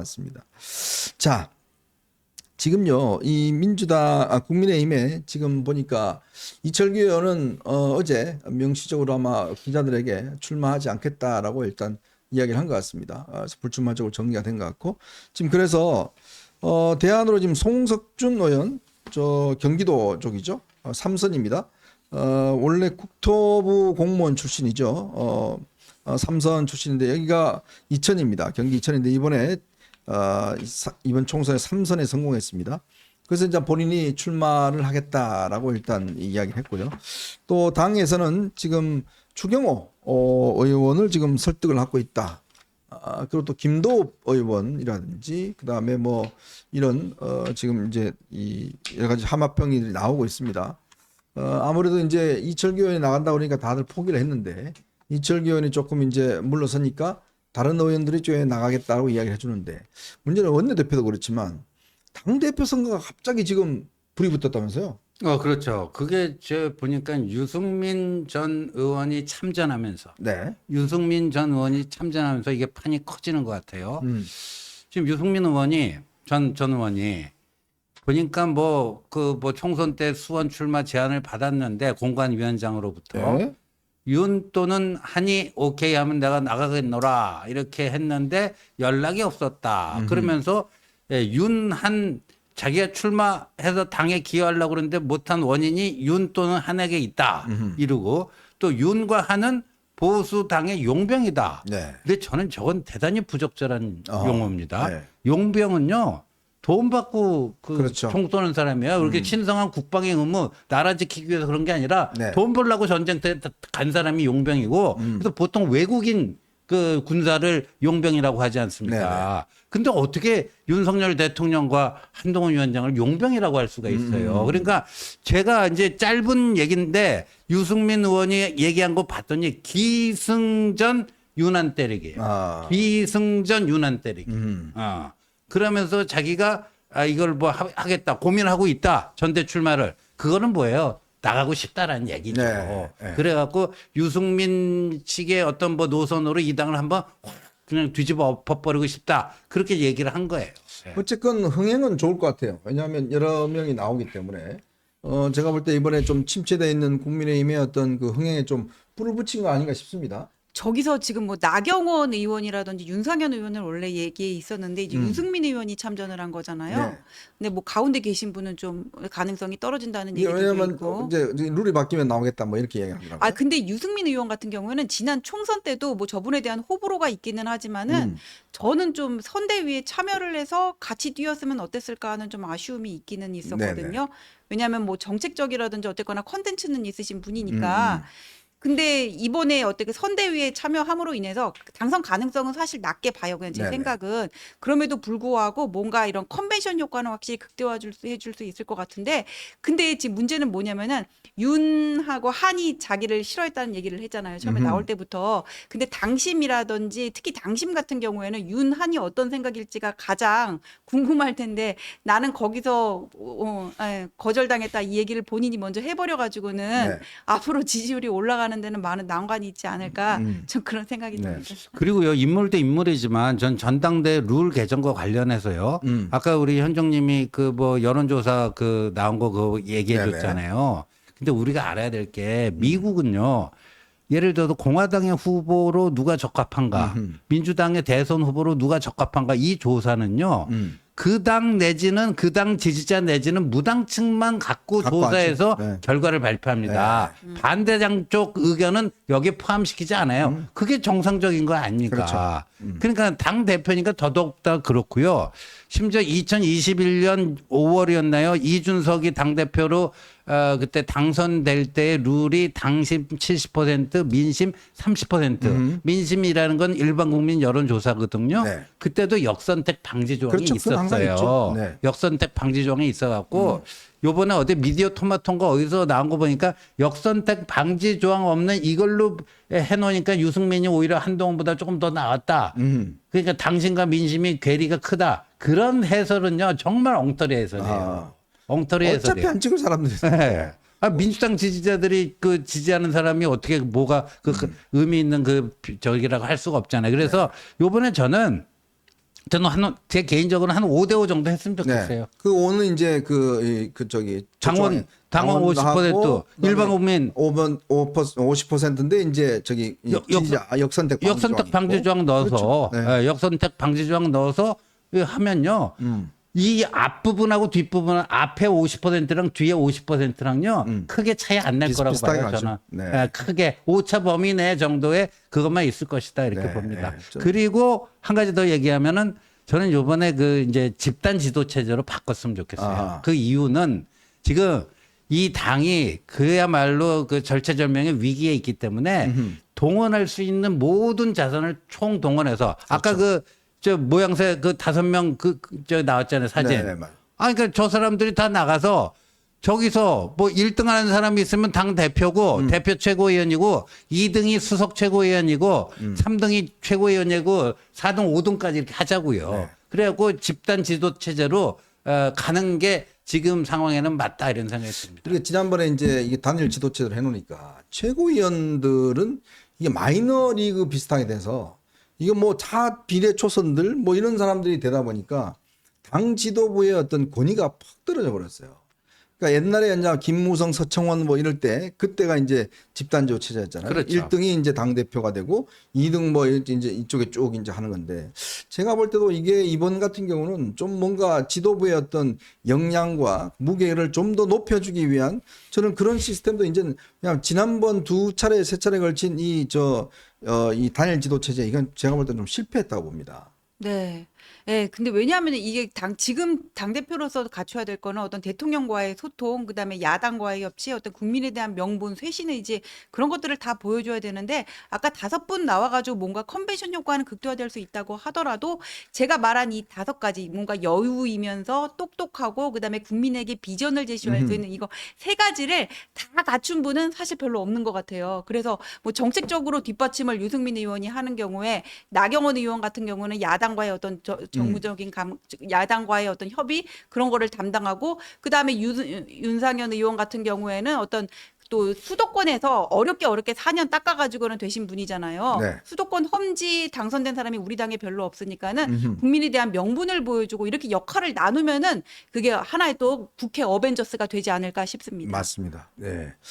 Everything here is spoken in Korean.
맞습니다. 자, 지금요, 이 국민의힘에 지금 보니까 이철규 의원은 어제 명시적으로 아마 기자들에게 출마하지 않겠다라고 일단 이야기를 한 것 같습니다. 불출마적으로 정리가 된 것 같고, 지금 그래서 대안으로 지금 송석준 의원, 저 경기도 쪽이죠, 삼선입니다. 원래 국토부 공무원 출신이죠. 삼선 출신인데 여기가 이천입니다. 경기 이천인데 이번에 이번 총선에 3선에 성공했습니다. 그래서 이제 본인이 출마를 하겠다라고 일단 이야기를 했고요. 또 당에서는 지금 추경호 의원을 지금 설득을 하고 있다. 그리고 또 김도읍 의원이라든지 그다음에 뭐 이런 지금 이제 이 여러 가지 하마평이 나오고 있습니다. 아무래도 이제 이철규 의원이 나간다 그러니까 다들 포기를 했는데 이철규 의원이 조금 이제 물러서니까 다른 의원들이 좀 나가겠다고 이야기를 해주는데 문제는 원내대표도 그렇지만 당대표 선거가 갑자기 지금 불이 붙었다면서요? 그렇죠. 그게 저 보니까 유승민 전 의원이 참전하면서 네. 유승민 전 의원이 참전하면서 이게 판이 커지는 것 같아요. 지금 유승민 의원이 전 의원이 보니까 뭐 총선 때 수원 출마 제안을 받았는데 공관위원장으로부터 네. 윤 또는 한이 오케이 하면 내가 나가겠노라 이렇게 했는데 연락이 없었다. 그러면서 윤한 자기가 출마해서 당에 기여하려고 그러는데 못한 원인이 윤 또는 한에게 있다. 이러고 또 윤과 한은 보수당의 용병이다. 네. 근데 저는 저건 대단히 부적절한 용어입니다. 네. 용병은요. 돈 받고 그렇죠. 총 쏘는 사람이야. 그렇게 신성한 국방의 의무, 나라 지키기 위해서 그런 게 아니라 네. 돈 벌려고 전쟁터에 간 사람이 용병이고 그래서 보통 외국인 그 군사를 용병이라고 하지 않습니까? 근데 어떻게 윤석열 대통령과 한동훈 위원장을 용병이라고 할 수가 있어요. 그러니까 제가 이제 짧은 얘기인데 유승민 의원이 얘기한 거 봤더니 기승전 윤한 때리기예요. 기승전 윤한 때리기. 그러면서 자기가 이걸 뭐 하겠다 고민하고 있다 전대 출마를 그거는 뭐예요? 나가고 싶다라는 얘기죠. 네. 그래갖고 유승민 측의 어떤 뭐 노선으로 이 당을 한번 확 그냥 뒤집어 엎어버리고 싶다 그렇게 얘기를 한 거예요. 어쨌건 흥행은 좋을 것 같아요. 왜냐하면 여러 명이 나오기 때문에 제가 볼 때 이번에 좀 침체되어 있는 국민의힘의 어떤 그 흥행에 좀 불을 붙인 거 아닌가 싶습니다. 저기서 지금 뭐 나경원 의원이라든지 윤상현 의원은 원래 얘기에 있었는데 이제 유승민 의원이 참전을 한 거잖아요. 네. 근데 뭐 가운데 계신 분은 좀 가능성이 떨어진다는 얘기도 왜냐하면 있고. 이제 룰이 바뀌면 나오겠다 뭐 이렇게 얘기하더라고요. 근데 유승민 의원 같은 경우에는 지난 총선 때도 뭐 저분에 대한 호불호가 있기는 하지만은 저는 좀 선대위에 참여를 해서 같이 뛰었으면 어땠을까 하는 좀 아쉬움이 있기는 있었거든요. 왜냐하면 뭐 정책적이라든지 어쨌거나 컨텐츠는 있으신 분이니까. 근데 이번에 어떻게 선대위에 참여함으로 인해서 당선 가능성은 사실 낮게 봐요. 그냥 제 생각은. 그럼에도 불구하고 뭔가 이런 컨벤션 효과는 확실히 해줄 수 있을 것 같은데 근데 지금 문제는 뭐냐면은 윤하고 한이 자기를 싫어했다는 얘기를 했잖아요. 처음에 나올 때부터. 근데 당심이라든지 특히 당심 같은 경우에는 윤한이 어떤 생각일지가 가장 궁금할 텐데 나는 거기서 거절당했다 이 얘기를 본인이 먼저 해버려가지고는 앞으로 지지율이 올라가는 데는 많은 난관이 있지 않을까 좀 그런 생각이 듭니다. 그리고요 인물 대 인물이지만 전 전당대 룰 개정과 관련해서요. 아까 우리 현정님이 그 뭐 여론조사 그 나온 거 그거 얘기해줬잖아요. 근데 우리가 알아야 될 게 미국은요. 예를 들어서 공화당의 후보로 누가 적합한가, 민주당의 대선 후보로 누가 적합한가 이 조사는요. 그 당 내지는 그 당 지지자 내지는 무당층만 갖고 조사해서 결과를 발표합니다. 반대당 쪽 의견은 여기에 포함시키지 않아요. 그게 정상적인 거 아닙니까? 그렇죠. 그러니까 당 대표니까 더더욱더 그렇고요. 심지어 2021년 5월이었나요? 이준석이 당대표로 그때 당선될 때의 룰이 당심 70% 민심 30% 민심이라는 건 일반 국민 여론조사거든요. 그때도 역선택 방지 조항이 있었어요. 역선택 방지 조항이 있어갖고 요번에 어디 미디어 토마토인가 어디서 나온 거 보니까 역선택 방지 조항 없는 이걸로 해놓으니까 유승민이 오히려 한동훈보다 조금 더 나았다. 그러니까 당신과 민심이 괴리가 크다. 그런 해설은요 정말 엉터리 해설이에요. 엉터리 해설이에요. 어차피 안 찍을 사람들이. 네. 민주당 지지자들이 그 지지하는 사람이 어떻게 뭐가 그 의미 있는 그 저기라고 할 수가 없잖아요. 그래서 요번에 저는 저는 제 개인적으로 한 5대5 정도 했으면 좋겠어요. 그 오는 이제 그 저기 당원 당원도 50%, 하고 일반 국민 50%인데 이제 저기 역선택 역선택 방지 조항 넣어서 그렇죠. 네. 역선택 방지 조항 넣어서 하면요. 이 앞부분하고 뒷부분은 앞에 50%랑 뒤에 50%랑요. 크게 차이 안 날 거라고 비슷하게 봐요. 가죠. 저는. 네. 크게 오차 범위 내 정도의 그것만 있을 것이다 이렇게 네. 봅니다. 좀- 그리고 한 가지 더 얘기하면은 저는 요번에 그 이제 집단 지도 체제로 바꿨으면 좋겠어요. 아하. 그 이유는 지금 이 당이 그야말로 그 절체절명의 위기에 있기 때문에 동원할 수 있는 모든 자산을 총 동원해서 아까 그 저 모양새 그 5명 저 나왔잖아요 사진. 네, 맞아요. 그러니까 저 사람들이 다 나가서 저기서 뭐 1등 하는 사람이 있으면 당 대표고 대표 최고위원이고 2등이 수석 최고위원이고 3등이 최고위원이고 4등, 5등까지 이렇게 하자고요. 네. 그래갖고 집단 지도 체제로 가는 게 지금 상황에는 맞다 이런 생각이 듭니다. 그리고 지난번에 이제 이게 단일 지도체제를 해놓으니까 최고위원들은 이게 마이너리그 비슷하게 돼서 이거 뭐 다 비례 초선들 뭐 이런 사람들이 되다 보니까 당 지도부의 어떤 권위가 팍 떨어져 버렸어요. 그러니까 옛날에 이제 김무성, 서청원 뭐 이럴 때 그때가 이제 집단지도 체제였잖아요. 그렇죠. 1등이 이제 당 대표가 되고 2등 뭐 이제 이쪽에 쭉 이제 하는 건데 제가 볼 때도 이게 이번 같은 경우는 좀 뭔가 지도부의 어떤 역량과 무게를 좀 더 높여주기 위한 저는 그런 시스템도 이제 그냥 지난번 2차례, 3차례 걸친 이 단일 지도 체제 이건 제가 볼 때는 좀 실패했다고 봅니다. 네. 예, 근데 왜냐하면 이게 지금 당대표로서 갖춰야 될 거는 어떤 대통령과의 소통, 그다음에 야당과의 협치, 어떤 국민에 대한 명분, 쇄신 의지 그런 것들을 다 보여줘야 되는데 아까 5분 나와가지고 뭔가 컨벤션 효과는 극대화될 수 있다고 하더라도 제가 말한 이 5가지 뭔가 여유이면서 똑똑하고 그다음에 국민에게 비전을 제시할 수 있는 이거 3가지를 다 갖춘 분은 사실 별로 없는 것 같아요. 그래서 뭐 정책적으로 뒷받침을 유승민 의원이 하는 경우에 나경원 의원 같은 경우는 야당과의 어떤 정무적인 야당과의 어떤 협의 그런 거를 담당하고 그다음에 윤상현 의원 같은 경우에는 어떤 또 수도권에서 어렵게 4년 닦아가지고는 되신 분이잖아요. 네. 수도권 험지 당선된 사람이 우리 당에 별로 없으니까는 국민에 대한 명분을 보여주고 이렇게 역할을 나누면은 그게 하나의 또 국회 어벤져스가 되지 않을까 싶습니다. 맞습니다. 네.